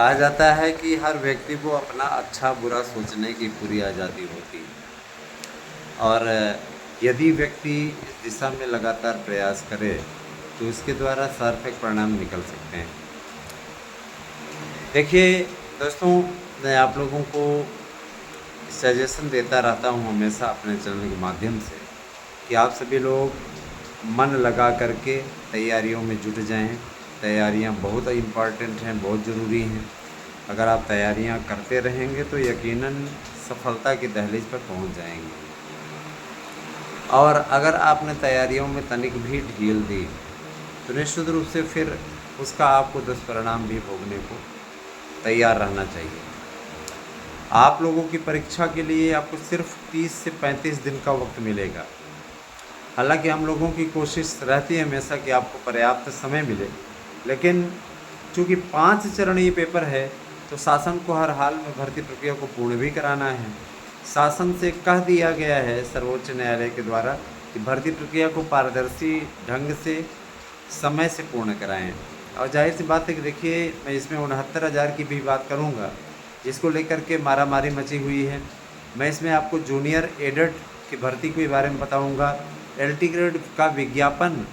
कहा जाता है कि हर व्यक्ति को अपना अच्छा बुरा सोचने की पूरी आज़ादी होती है और यदि व्यक्ति इस दिशा में लगातार प्रयास करे तो इसके द्वारा सार्थक परिणाम निकल सकते हैं। देखिए दोस्तों, मैं आप लोगों को सजेशन देता रहता हूँ हमेशा अपने चैनल के माध्यम से कि आप सभी लोग मन लगा करके तैयारियों में जुट जाएं। तैयारियां बहुत इम्पॉर्टेंट हैं, बहुत ज़रूरी हैं। अगर आप तैयारियां करते रहेंगे तो यकीनन सफलता की दहलीज पर पहुंच जाएंगे। और अगर आपने तैयारियों में तनिक भी ढील दी तो निश्चित रूप से फिर उसका आपको दुष्परिणाम भी भोगने को तैयार रहना चाहिए। आप लोगों की परीक्षा के लिए आपको सिर्फ 30 से 35 दिन का वक्त मिलेगा। हालांकि हम लोगों की कोशिश रहती है हमेशा कि आपको पर्याप्त समय मिले, लेकिन चूँकि 5 चरणीय पेपर है तो शासन को हर हाल में भर्ती प्रक्रिया को पूर्ण भी कराना है। शासन से कह दिया गया है सर्वोच्च न्यायालय के द्वारा कि भर्ती प्रक्रिया को पारदर्शी ढंग से समय से पूर्ण कराएं। और जाहिर सी बात है कि देखिए, मैं इसमें 69,000 की भी बात करूंगा जिसको लेकर के मारामारी मची हुई है। मैं इसमें आपको जूनियर एडेड की भर्ती के बारे में बताऊंगा। एलटी ग्रेड का विज्ञापन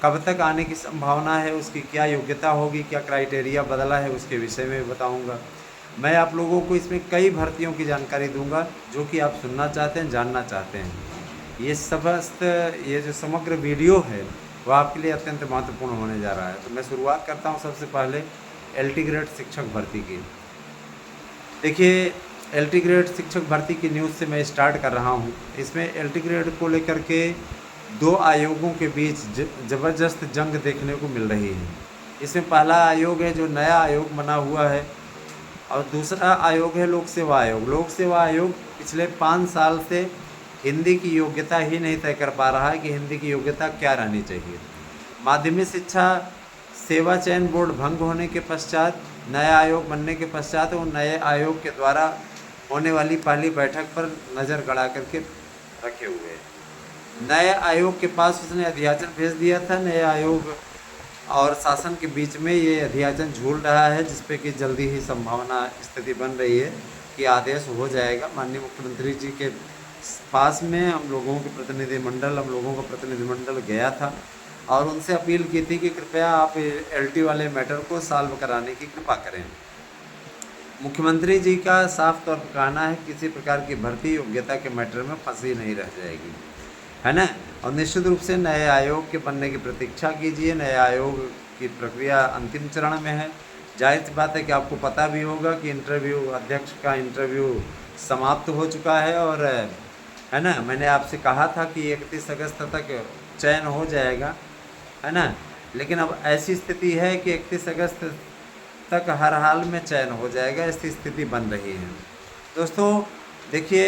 कब तक आने की संभावना है, उसकी क्या योग्यता होगी, क्या क्राइटेरिया बदला है, उसके विषय में बताऊंगा। मैं आप लोगों को इसमें कई भर्तियों की जानकारी दूंगा जो कि आप सुनना चाहते हैं, जानना चाहते हैं। ये जो समग्र वीडियो है वो आपके लिए अत्यंत महत्वपूर्ण होने जा रहा है। तो मैं शुरुआत करता हूं सबसे पहले एलटी ग्रेड शिक्षक भर्ती की। देखिए, एलटी ग्रेड शिक्षक भर्ती की न्यूज़ से मैं स्टार्ट कर रहा हूं। इसमें एलटी ग्रेड को लेकर के दो आयोगों के बीच ज़बरदस्त जंग देखने को मिल रही है। इसमें पहला आयोग है जो नया आयोग बना हुआ है और दूसरा आयोग है लोक सेवा आयोग। लोक सेवा आयोग पिछले 5 साल से हिंदी की योग्यता ही नहीं तय कर पा रहा है कि हिंदी की योग्यता क्या रहनी चाहिए। माध्यमिक शिक्षा सेवा चयन बोर्ड भंग होने के पश्चात, नया आयोग बनने के पश्चात वो नए आयोग के द्वारा होने वाली पहली बैठक पर नज़र गड़ा करके रखे हुए हैं। नए आयोग के पास उसने अध्याचन भेज दिया था। नए आयोग और शासन के बीच में ये अध्याचन झूल रहा है, जिस पे कि जल्दी ही संभावना स्थिति बन रही है कि आदेश हो जाएगा। माननीय मुख्यमंत्री जी के पास में हम लोगों का प्रतिनिधिमंडल गया था और उनसे अपील की थी कि कृपया आप एलटी वाले मैटर को सॉल्व कराने की कृपा करें। मुख्यमंत्री जी का साफ तौर पर कहना है किसी प्रकार की भर्ती योग्यता के मैटर में फंसी नहीं रह जाएगी, है ना। और निश्चित रूप से नए आयोग के बनने की प्रतीक्षा कीजिए। नए आयोग की प्रक्रिया अंतिम चरण में है। जाहिर सी बात है कि आपको पता भी होगा कि अध्यक्ष का इंटरव्यू समाप्त हो चुका है और है ना, मैंने आपसे कहा था कि 31 अगस्त तक चयन हो जाएगा, है ना। लेकिन अब ऐसी स्थिति है कि 31 अगस्त तक हर हाल में चयन हो जाएगा, ऐसी स्थिति बन रही है। दोस्तों देखिए,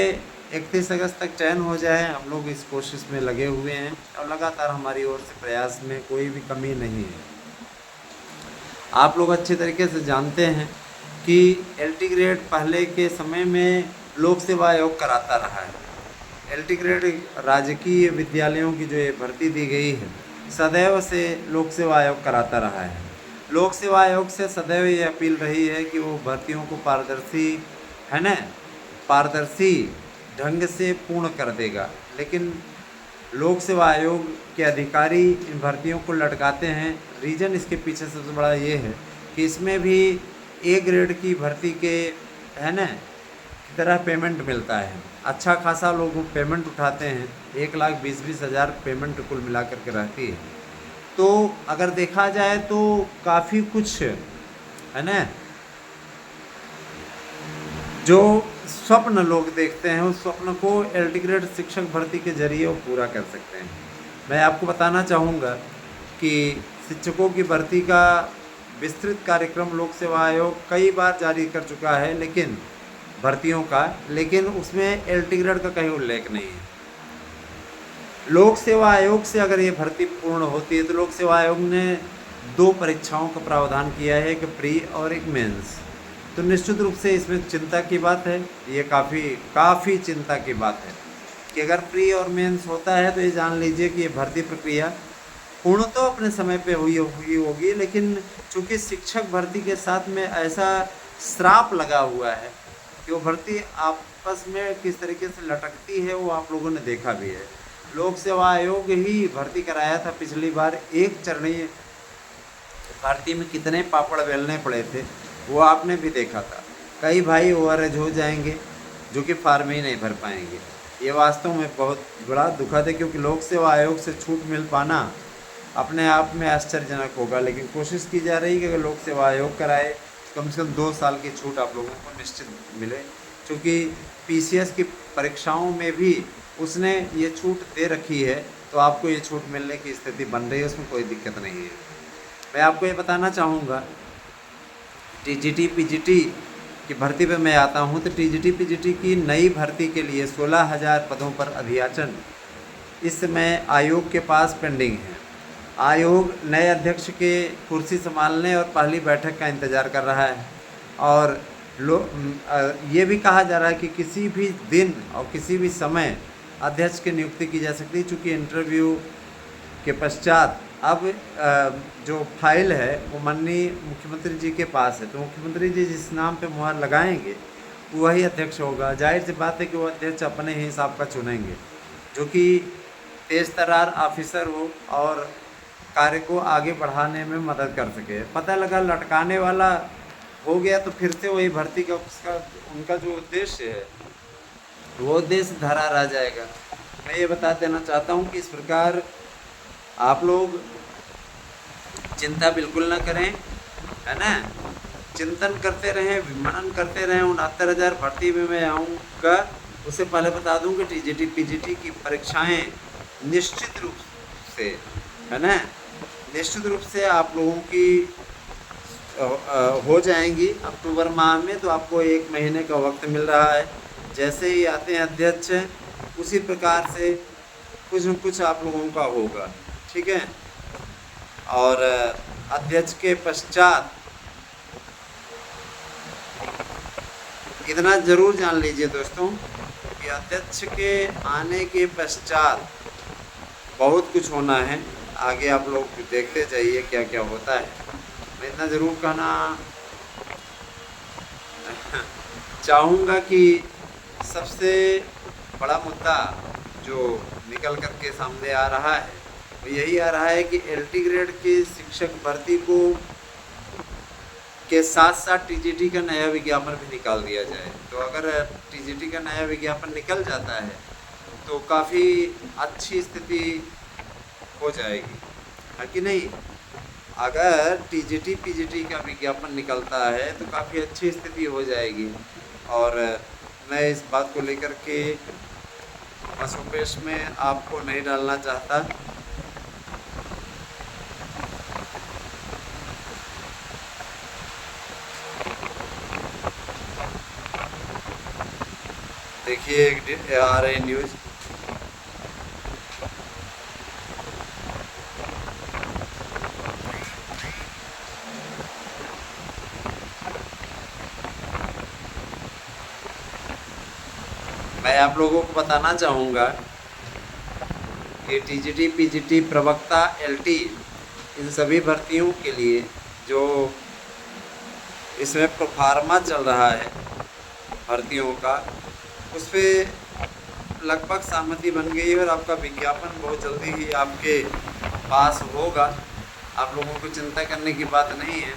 31 अगस्त तक चयन हो जाए, हम लोग इस कोशिश में लगे हुए हैं और लगातार हमारी ओर से प्रयास में कोई भी कमी नहीं है। आप लोग अच्छे तरीके से जानते हैं कि एलटी ग्रेड पहले के समय में लोक सेवा आयोग कराता रहा है। एलटी ग्रेड राजकीय विद्यालयों की जो ये भर्ती दी गई है, सदैव से लोक सेवा आयोग कराता रहा है। लोक सेवा आयोग से सदैव ये अपील रही है कि वो भर्तियों को पारदर्शी ढंग से पूर्ण कर देगा। लेकिन लोक सेवा आयोग के अधिकारी इन भर्तियों को लटकाते हैं। रीज़न इसके पीछे सबसे बड़ा ये है कि इसमें भी ए ग्रेड की भर्ती के, है ना, की तरह पेमेंट मिलता है। अच्छा खासा लोग पेमेंट उठाते हैं, 1,20,20,000 पेमेंट कुल मिला करके रहती है। तो अगर देखा जाए तो काफ़ी कुछ, है ना, जो स्वप्न लोग देखते हैं उस स्वप्न को एलटी ग्रेड शिक्षक भर्ती के जरिए वो पूरा कर सकते हैं। मैं आपको बताना चाहूँगा कि शिक्षकों की भर्ती का विस्तृत कार्यक्रम लोक सेवा आयोग कई बार जारी कर चुका है, लेकिन भर्तियों का, लेकिन उसमें एलटी ग्रेड का कहीं उल्लेख नहीं है। लोक सेवा आयोग से अगर ये भर्ती पूर्ण होती है तो लोक सेवा आयोग ने 2 परीक्षाओं का प्रावधान किया है, एक प्री और एक मेंस। तो निश्चित रूप से इसमें चिंता की बात है, ये काफ़ी चिंता की बात है कि अगर प्री और मेंस होता है तो ये जान लीजिए कि ये भर्ती प्रक्रिया पूर्ण तो अपने समय पे हुई होगी, लेकिन चूंकि शिक्षक भर्ती के साथ में ऐसा श्राप लगा हुआ है कि वो भर्ती आपस में किस तरीके से लटकती है वो आप लोगों ने देखा भी है। लोक सेवा आयोग ही भर्ती कराया था पिछली बार, एक चरणीय भर्ती में कितने पापड़ बेलने पड़े थे वो आपने भी देखा था। कई भाई ओवरेज हो जाएंगे जो कि फार्म ही नहीं भर पाएंगे। ये वास्तव में बहुत बड़ा दुखद है, क्योंकि लोक सेवा आयोग से छूट मिल पाना अपने आप में आश्चर्यजनक होगा, लेकिन कोशिश की जा रही है कि अगर लोक सेवा आयोग कराए कम से कम 2 साल की छूट आप लोगों को निश्चित मिले, क्योंकि पीसीएस की परीक्षाओं में भी उसने ये छूट दे रखी है, तो आपको ये छूट मिलने की स्थिति बन रही है, उसमें कोई दिक्कत नहीं है। मैं आपको ये बताना चाहूँगा, टीजीटी पीजीटी की भर्ती पे मैं आता हूँ, तो टीजीटी पीजीटी की नई भर्ती के लिए 16,000 पदों पर अभियाचन इस समय आयोग के पास पेंडिंग है। आयोग नए अध्यक्ष के कुर्सी संभालने और पहली बैठक का इंतज़ार कर रहा है, और ये भी कहा जा रहा है कि किसी भी दिन और किसी भी समय अध्यक्ष की नियुक्ति की जा सकती है, चूँकि इंटरव्यू के पश्चात अब जो फाइल है वो माननीय मुख्यमंत्री जी के पास है, तो मुख्यमंत्री जी जिस नाम पे मुहर लगाएंगे वही अध्यक्ष होगा। जाहिर सी बात है कि वो अध्यक्ष अपने ही हिसाब का चुनेंगे, जो कि तेज़ तर्रार ऑफिसर हो और कार्य को आगे बढ़ाने में मदद कर सके। पता लगा लटकाने वाला हो गया तो फिर से वही भर्ती का उसका उनका जो उद्देश्य है वो उद्देश्य धरा रह जाएगा। मैं ये बता देना चाहता हूँ कि इस प्रकार आप लोग चिंता बिल्कुल ना करें, है ना, चिंतन करते रहें, विमनन करते रहें। 69,000 भर्ती में मैं आऊँगा। उससे पहले बता दूँ कि टीजीटी पीजीटी की परीक्षाएं निश्चित रूप से, है ना, निश्चित रूप से आप लोगों की हो जाएंगी अक्टूबर माह में। तो आपको 1 महीने का वक्त मिल रहा है। जैसे ही आते हैं अध्यक्ष, उसी प्रकार से कुछ न कुछ आप लोगों का होगा, ठीक है। और अध्यक्ष के पश्चात इतना ज़रूर जान लीजिए दोस्तों कि अध्यक्ष के आने के पश्चात बहुत कुछ होना है। आगे आप लोग देखते जाइए क्या क्या होता है। मैं इतना ज़रूर कहना चाहूँगा कि सबसे बड़ा मुद्दा जो निकल कर के सामने आ रहा है वो यही आ रहा है कि एलटी ग्रेड के शिक्षक भर्ती को के साथ साथ टीजीटी का नया विज्ञापन भी निकाल दिया जाए। तो अगर टीजीटी का नया विज्ञापन निकल जाता है तो काफ़ी अच्छी स्थिति हो जाएगी, है कि नहीं। अगर टीजीटी पीजीटी का विज्ञापन निकलता है तो काफ़ी अच्छी स्थिति हो जाएगी। और मैं इस बात को लेकर के असुपेश में आपको नहीं डालना चाहता। देखिए एक आ रही न्यूज़, मैं आप लोगों को बताना चाहूँगा कि टीजीटी पीजीटी प्रवक्ता एलटी इन सभी भर्तियों के लिए जो इसमें प्रोफार्मा चल रहा है भर्तियों का, उस पर लगभग सहमति बन गई है और आपका विज्ञापन बहुत जल्दी ही आपके पास होगा। आप लोगों को चिंता करने की बात नहीं है,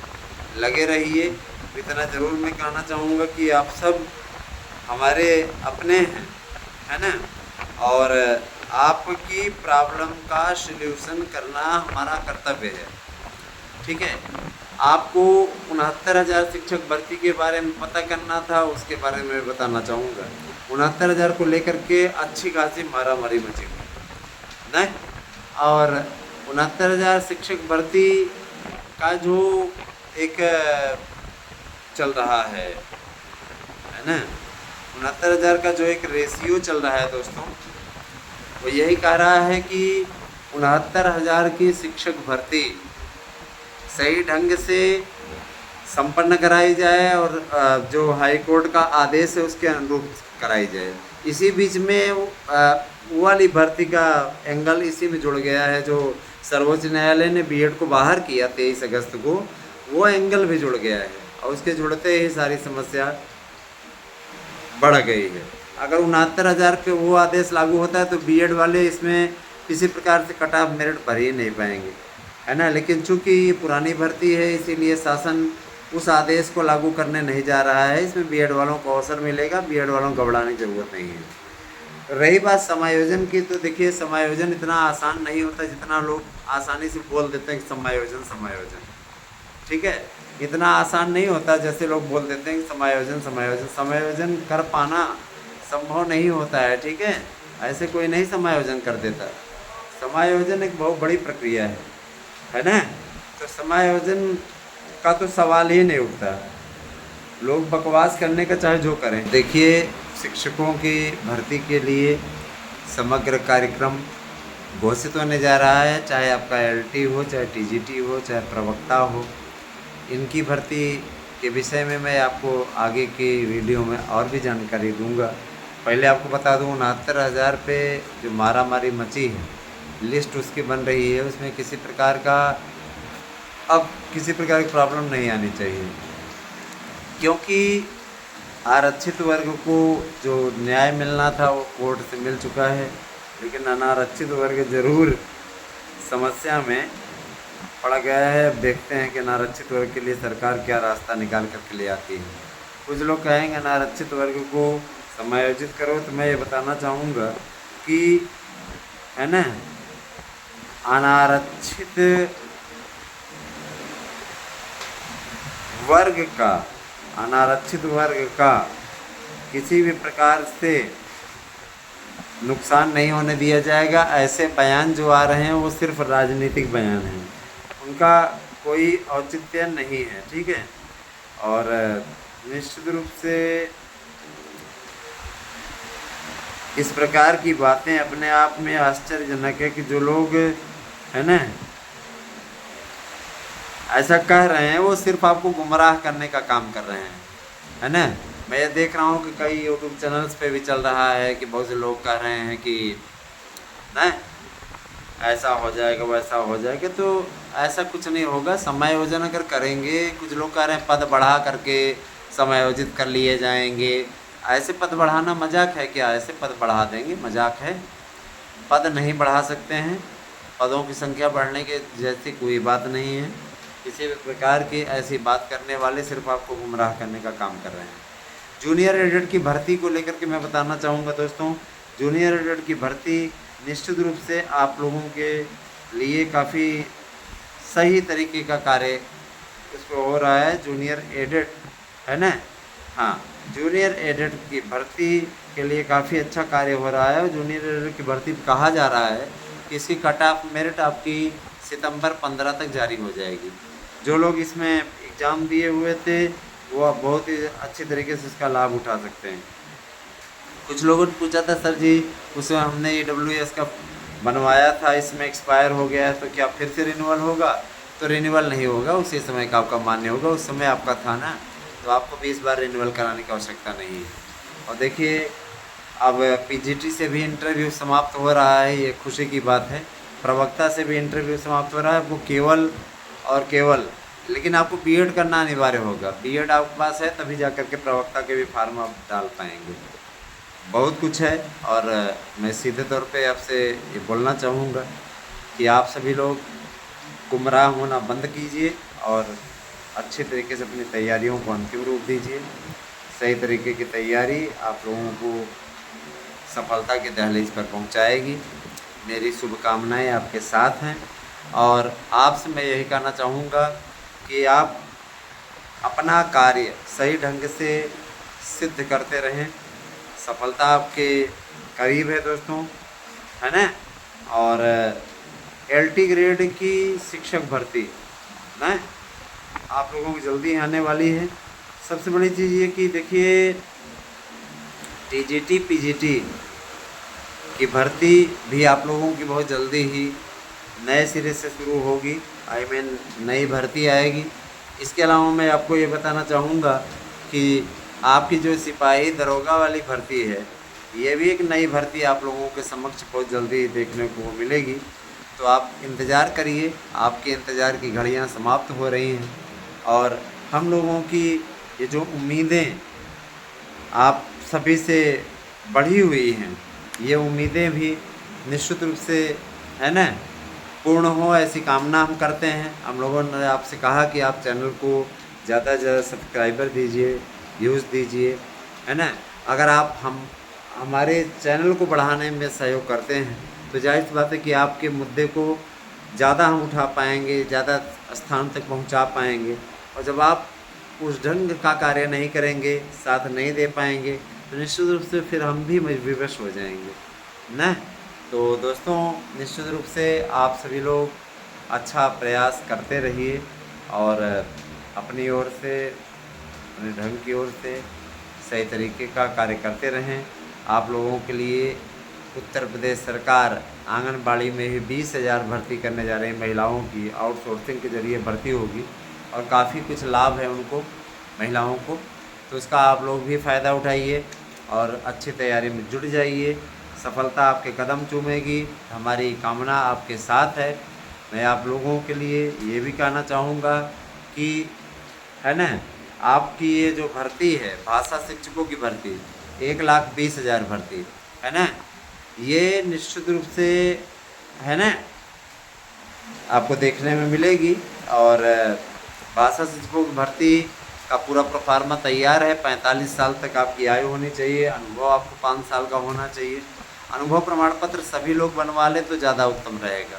लगे रहिए। इतना ज़रूर मैं कहना चाहूँगा कि आप सब हमारे अपने हैं, है ना, और आपकी प्रॉब्लम का सल्यूशन करना हमारा कर्तव्य है, ठीक है। आपको 69,000 शिक्षक भर्ती के बारे में पता करना था, उसके बारे में बताना चाहूँगा। 69,000 को लेकर के अच्छी खासी मारामारी मची हुई नहीं, और 69,000 शिक्षक भर्ती का जो एक चल रहा है ना, 69,000 का जो एक रेशियो चल रहा है दोस्तों, वो यही कह रहा है कि 69,000 की शिक्षक भर्ती सही ढंग से संपन्न कराई जाए और जो हाई कोर्ट का आदेश है उसके अनुरूप कराई जाए। इसी बीच में वो वाली भर्ती का एंगल इसी में जुड़ गया है जो सर्वोच्च न्यायालय ने बीएड को बाहर किया 23 अगस्त को, वो एंगल भी जुड़ गया है और उसके जुड़ते ही सारी समस्या बढ़ गई है। अगर 69,000 पे वो आदेश लागू होता है तो बीएड वाले इसमें किसी प्रकार से कट ऑफ मेरिट भर ही नहीं पाएंगे, है ना। लेकिन चूंकि ये पुरानी भर्ती है इसीलिए शासन उस आदेश को लागू करने नहीं जा रहा है। इसमें बीएड वालों को अवसर मिलेगा, बीएड वालों को घबराने की ज़रूरत नहीं है। रही बात समायोजन की, तो देखिए समायोजन इतना आसान नहीं होता जितना लोग आसानी से बोल देते हैं कि समायोजन समायोजन, ठीक है। इतना आसान नहीं होता जैसे लोग बोल देते हैं कि समायोजन समायोजन। समायोजन कर पाना संभव नहीं होता है, ठीक है। ऐसे कोई नहीं समायोजन कर देता। समायोजन एक बहुत बड़ी प्रक्रिया है ना। तो समायोजन का तो सवाल ही नहीं उठता। लोग बकवास करने का चाहे जो करें। देखिए शिक्षकों की भर्ती के लिए समग्र कार्यक्रम घोषित होने जा रहा है, चाहे आपका एलटी हो, चाहे टीजीटी हो, चाहे प्रवक्ता हो। इनकी भर्ती के विषय में मैं आपको आगे की वीडियो में और भी जानकारी दूंगा। पहले आपको बता दूं 69,000 पे जो मारामारी मची है, लिस्ट उसकी बन रही है, उसमें किसी प्रकार की प्रॉब्लम नहीं आनी चाहिए, क्योंकि आरक्षित वर्ग को जो न्याय मिलना था वो कोर्ट से मिल चुका है। लेकिन अनारक्षित वर्ग जरूर समस्या में पड़ गया है। अब देखते हैं कि अनारक्षित वर्ग के लिए सरकार क्या रास्ता निकाल करके ले आती है। कुछ लोग कहेंगे अनारक्षित वर्ग को समायोजित करो, तो मैं ये बताना चाहूँगा कि, है ना, अनारक्षित वर्ग का किसी भी प्रकार से नुकसान नहीं होने दिया जाएगा। ऐसे बयान जो आ रहे हैं वो सिर्फ राजनीतिक बयान हैं, उनका कोई औचित्य नहीं है, ठीक है। और निश्चित रूप से इस प्रकार की बातें अपने आप में आश्चर्यजनक है कि जो लोग, है ना, ऐसा कह रहे हैं वो सिर्फ आपको गुमराह करने का काम कर रहे हैं, है ना। मैं ये देख रहा हूँ कि कई यूट्यूब चैनल्स पे भी चल रहा है कि बहुत से लोग कह रहे हैं कि ना ऐसा हो जाएगा वैसा हो जाएगा। तो ऐसा कुछ नहीं होगा। समायोजन अगर करेंगे, कुछ लोग कह रहे हैं पद बढ़ा करके समायोजित कर लिए जाएंगे। ऐसे पद बढ़ाना मजाक है क्या? ऐसे पद बढ़ा देंगे, मजाक है? पद नहीं बढ़ा सकते हैं। पदों की संख्या बढ़ने के जैसी कोई बात नहीं है। किसी भी प्रकार की ऐसी बात करने वाले सिर्फ आपको गुमराह करने का काम कर रहे हैं। जूनियर एडेड की भर्ती को लेकर के मैं बताना चाहूँगा दोस्तों, जूनियर एडेड की भर्ती निश्चित रूप से आप लोगों के लिए काफ़ी सही तरीके का कार्य इस पर हो रहा है। जूनियर एडेड, है ना, हाँ, जूनियर एडेड की भर्ती के लिए काफ़ी अच्छा कार्य हो रहा है। जूनियर एडेड की भर्ती कहा जा रहा है कि इसकी कट ऑफ मेरिट आपकी सितंबर 15 तक जारी हो जाएगी। जो लोग इसमें एग्ज़ाम दिए हुए थे वो अब बहुत ही अच्छी तरीके से इसका लाभ उठा सकते हैं। कुछ लोगों ने पूछा था सर जी उसमें हमने EWS का बनवाया था, इसमें एक्सपायर हो गया है तो क्या फिर से रिन्यूअल होगा? तो रिन्यूअल नहीं होगा, उसी समय का आपका मान्य होगा। उस समय आपका था ना, तो आपको भी इस बार रिन्यूअल कराने की आवश्यकता नहीं है। और देखिए अब PGT से भी इंटरव्यू समाप्त हो रहा है, ये खुशी की बात है। प्रवक्ता से भी इंटरव्यू समाप्त हो रहा है। वो केवल और केवल, लेकिन आपको बीएड करना अनिवार्य होगा। बीएड आपके पास है तभी जा कर के प्रवक्ता के भी फार्म आप डाल पाएंगे। बहुत कुछ है और मैं सीधे तौर पे आपसे ये बोलना चाहूँगा कि आप सभी लोग गुमराह होना बंद कीजिए और अच्छे तरीके से अपनी तैयारियों को अंतिम रूप दीजिए। सही तरीके की तैयारी आप लोगों को सफलता के दहलीज पर पहुंचाएगी। मेरी शुभकामनाएं आपके साथ हैं और आपसे मैं यही कहना चाहूँगा कि आप अपना कार्य सही ढंग से सिद्ध करते रहें। सफलता आपके करीब है दोस्तों, है ना। और LT ग्रेड की शिक्षक भर्ती ना आप लोगों की जल्दी आने वाली है। सबसे बड़ी चीज़ ये कि देखिए TGT PGT की भर्ती भी आप लोगों की बहुत जल्दी ही नए सिरे से शुरू होगी। नई भर्ती आएगी। इसके अलावा मैं आपको ये बताना चाहूँगा कि आपकी जो सिपाही दरोगा वाली भर्ती है, ये भी एक नई भर्ती आप लोगों के समक्ष बहुत जल्दी देखने को मिलेगी। तो आप इंतज़ार करिए, आपके इंतज़ार की घड़ियां समाप्त हो रही हैं और हम लोगों की ये जो उम्मीदें आप सभी से बढ़ी हुई हैं, ये उम्मीदें भी निश्चित रूप से, है ना, पूर्ण हो, ऐसी कामना हम करते हैं। हम लोगों ने आपसे कहा कि आप चैनल को ज़्यादा से ज़्यादा सब्सक्राइबर दीजिए, व्यूज़ दीजिए, है ना। अगर आप हमारे चैनल को बढ़ाने में सहयोग करते हैं तो जाहिर सी बात है कि आपके मुद्दे को ज़्यादा हम उठा पाएंगे, ज़्यादा स्थान तक पहुंचा पाएंगे। और जब आप उस ढंग का कार्य नहीं करेंगे, साथ नहीं दे पाएंगे, तो निश्चित रूप से फिर हम भी विवश हो जाएंगे ना। तो दोस्तों, निश्चित रूप से आप सभी लोग अच्छा प्रयास करते रहिए और अपनी ओर से, अपने ढंग की ओर से सही तरीके का कार्य करते रहें। आप लोगों के लिए उत्तर प्रदेश सरकार आंगनबाड़ी में ही 20,000 भर्ती करने जा रही है। महिलाओं की आउटसोर्सिंग के ज़रिए भर्ती होगी और काफ़ी कुछ लाभ है उनको, महिलाओं को। तो इसका आप लोग भी फ़ायदा उठाइए और अच्छी तैयारी में जुट जाइए। सफलता आपके कदम चूमेगी, हमारी कामना आपके साथ है। मैं आप लोगों के लिए ये भी कहना चाहूँगा कि, है ना, आपकी ये जो भर्ती है, भाषा शिक्षकों की भर्ती 1,20,000 भर्ती, है ना, ये निश्चित रूप से, है ना, आपको देखने में मिलेगी। और भाषा शिक्षकों की भर्ती का पूरा प्रोफार्मा तैयार है। 45 साल तक आपकी आयु होनी चाहिए, अनुभव आपको 5 साल का होना चाहिए। अनुभव प्रमाण पत्र सभी लोग बनवा लें तो ज़्यादा उत्तम रहेगा,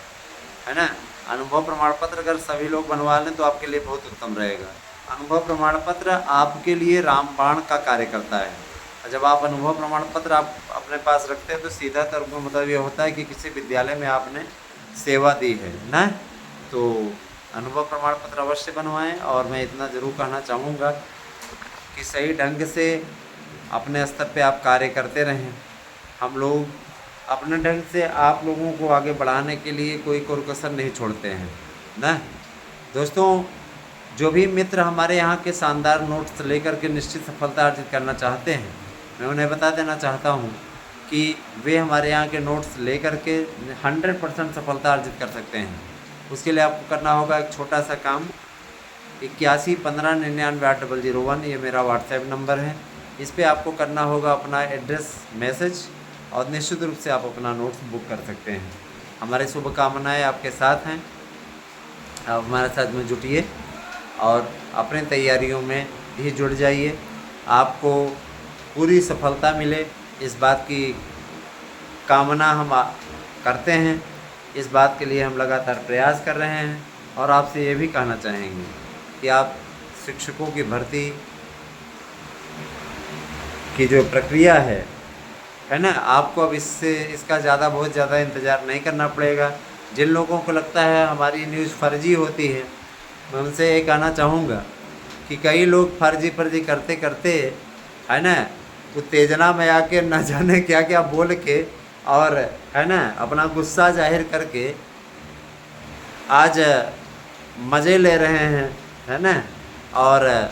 है ना। अनुभव प्रमाण पत्र अगर सभी लोग बनवा लें तो आपके लिए बहुत उत्तम रहेगा। अनुभव प्रमाण पत्र आपके लिए रामबाण का कार्य करता है। और जब आप अनुभव प्रमाण पत्र आप अपने पास रखते हैं तो सीधा तौर पर मतलब ये होता है कि किसी विद्यालय में आपने सेवा दी है ना। तो अनुभव प्रमाण पत्र अवश्य बनवाएं। और मैं इतना ज़रूर कहना चाहूँगा कि सही ढंग से अपने स्तर पे आप कार्य करते रहें। हम लोग अपने ढंग से आप लोगों को आगे बढ़ाने के लिए कोई कसर नहीं छोड़ते हैं ना। दोस्तों, जो भी मित्र हमारे यहाँ के शानदार नोट्स लेकर के निश्चित सफलता अर्जित करना चाहते हैं, मैं उन्हें बता देना चाहता हूँ कि वे हमारे यहाँ के नोट्स लेकर के 100% सफलता अर्जित कर सकते हैं। उसके लिए आपको करना होगा एक छोटा सा काम। 8115998001 ये मेरा व्हाट्सएप नंबर है। इस पर आपको करना होगा अपना एड्रेस मैसेज और निश्चित रूप से आप अपना नोट्स बुक कर सकते हैं। हमारी शुभकामनाएं आपके साथ हैं। आप हमारे साथ में जुटिए और अपनी तैयारियों में भी जुड़ जाइए। आपको पूरी सफलता मिले, इस बात की कामना हम करते हैं। इस बात के लिए हम लगातार प्रयास कर रहे हैं। और आपसे ये भी कहना चाहेंगे कि आप शिक्षकों की भर्ती की जो प्रक्रिया है ना, आपको अब इसका बहुत ज़्यादा इंतज़ार नहीं करना पड़ेगा। जिन लोगों को लगता है हमारी न्यूज़ फर्जी होती है, मैं उनसे ये कहना चाहूँगा कि कई लोग फर्जी करते करते, है ना, उत्तेजना में आके न जाने क्या क्या बोल के और, है ना, अपना गुस्सा जाहिर करके आज मज़े ले रहे हैं, है ना। और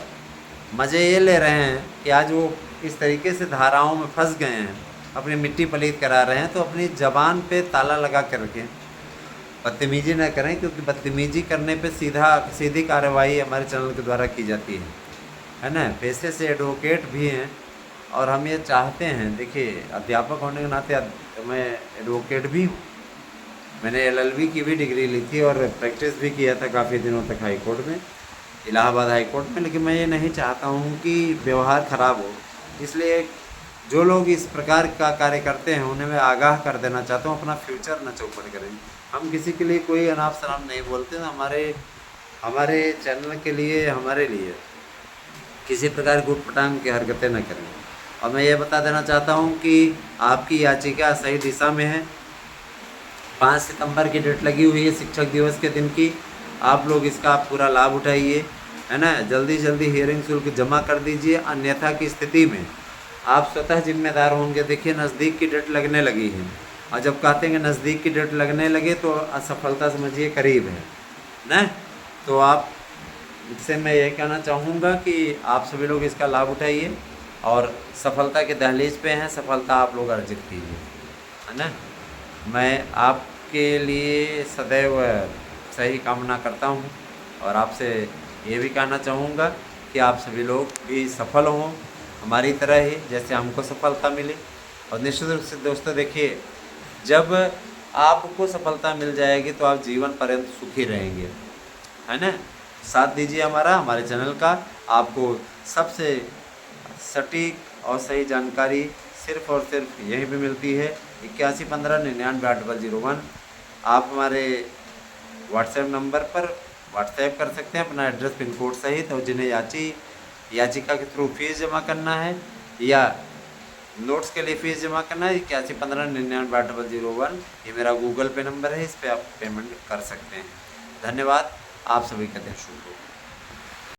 मज़े ये ले रहे हैं कि आज वो इस तरीके से धाराओं में फंस गए हैं, अपनी मिट्टी पलीत करा रहे हैं। तो अपनी ज़बान पे ताला लगा कर रखें, बदतमीजी न करें, क्योंकि बदतमीजी करने पे सीधी कार्रवाई हमारे चैनल के द्वारा की जाती है ना। पेशे से एडवोकेट भी हैं और हम ये चाहते हैं, देखिए, अध्यापक होने के नाते मैं एडवोकेट भी हूँ। मैंने LLB की भी डिग्री ली थी और प्रैक्टिस भी किया था काफ़ी दिनों तक हाई कोर्ट में, इलाहाबाद हाई कोर्ट में। लेकिन मैं ये नहीं चाहता हूँ कि व्यवहार ख़राब हो, इसलिए जो लोग इस प्रकार का कार्य करते हैं उन्हें मैं आगाह कर देना चाहता हूँ, अपना फ्यूचर न चौपट करें। हम किसी के लिए कोई अनाप शनाप नहीं बोलते हैं। हमारे चैनल के लिए, हमारे लिए किसी प्रकार की उटपटांग की हरकतें न करें। और मैं ये बता देना चाहता हूँ कि आपकी याचिका सही दिशा में है। 5 सितंबर की डेट लगी हुई है शिक्षक दिवस के दिन की। आप लोग इसका पूरा लाभ उठाइए, है ना। जल्दी हियरिंग शुल्क जमा कर दीजिए, अन्यथा की स्थिति में आप स्वतः जिम्मेदार होंगे। देखिए, नज़दीक की डेट लगने लगी है और जब कहते हैं कि नज़दीक की डेट लगने लगे तो असफलता समझिए करीब है ना। तो आप से मैं ये कहना चाहूँगा कि आप सभी लोग इसका लाभ उठाइए और सफलता के दहलीज पे हैं, सफलता आप लोग अर्जित कीजिए, है ना। मैं आप आपके लिए सदैव सही कामना करता हूँ और आपसे ये भी कहना चाहूँगा कि आप सभी लोग भी सफल हों हमारी तरह ही, जैसे हमको सफलता मिली। और निश्चित रूप से दोस्तों देखिए, जब आपको सफलता मिल जाएगी तो आप जीवन पर्यंत सुखी रहेंगे, है ना। साथ दीजिए हमारे चैनल का। आपको सबसे सटीक और सही जानकारी सिर्फ और सिर्फ यहीं पे मिलती है 8115998001। आप हमारे व्हाट्सएप नंबर पर व्हाट्सएप कर सकते हैं अपना एड्रेस पिन कोड सहित, और जिन्हें याचिका के थ्रू फीस जमा करना है या नोट्स के लिए फीस जमा करना है 8115998001, ये मेरा गूगल पे नंबर है, इस पर आप पेमेंट कर सकते हैं। धन्यवाद, आप सभी का दिन शुभ हो।